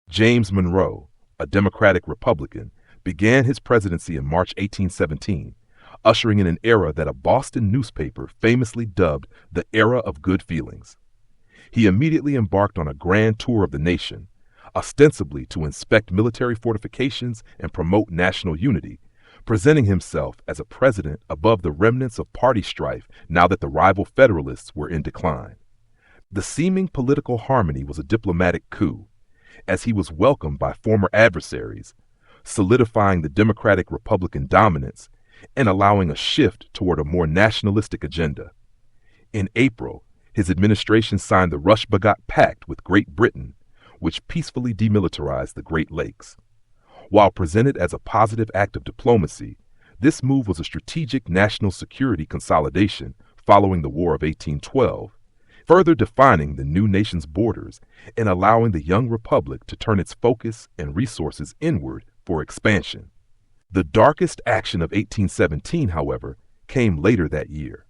James Monroe, a Democratic Republican, began his presidency in March 1817, ushering in an era that a Boston newspaper famously dubbed the Era of Good Feelings. He immediately embarked on a grand tour of the nation, ostensibly to inspect military fortifications and promote national unity, presenting himself as a president above the remnants of party strife now that the rival Federalists were in decline. The seeming political harmony was a diplomatic coup, as he was welcomed by former adversaries, solidifying the Democratic-Republican dominance and allowing a shift toward a more nationalistic agenda. In April, his administration signed the Rush-Bagot Pact with Great Britain, which peacefully demilitarized the Great Lakes. While presented as a positive act of diplomacy, this move was a strategic national security consolidation following the War of 1812, further defining the new nation's borders and allowing the young republic to turn its focus and resources inward for expansion. The darkest action of 1817, however, came later that year.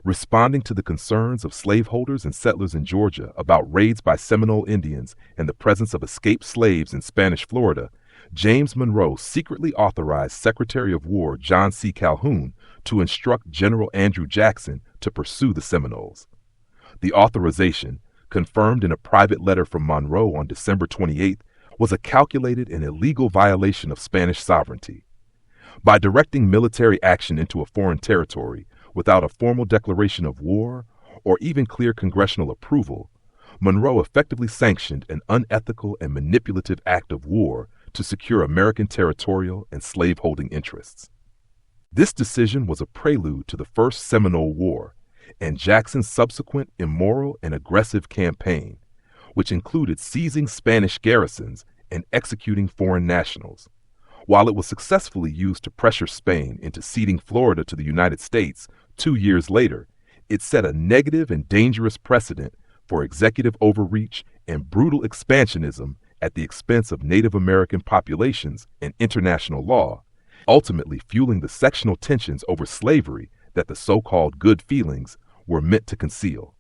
Responding to the concerns of slaveholders and settlers in Georgia about raids by Seminole Indians and the presence of escaped slaves in Spanish Florida, James Monroe secretly authorized Secretary of War John C. Calhoun to instruct General Andrew Jackson to pursue the Seminoles. The authorization, confirmed in a private letter from Monroe on December 28th, was a calculated and illegal violation of Spanish sovereignty. By directing military action into a foreign territory without a formal declaration of war or even clear congressional approval, Monroe effectively sanctioned an unethical and manipulative act of war to secure American territorial and slaveholding interests. This decision was a prelude to the First Seminole War and Jackson's subsequent immoral and aggressive campaign, which included seizing Spanish garrisons and executing foreign nationals. While it was successfully used to pressure Spain into ceding Florida to the United States 2 years later, it set a negative and dangerous precedent for executive overreach and brutal expansionism at the expense of Native American populations and international law, ultimately fueling the sectional tensions over slavery that the so-called good feelings were meant to conceal.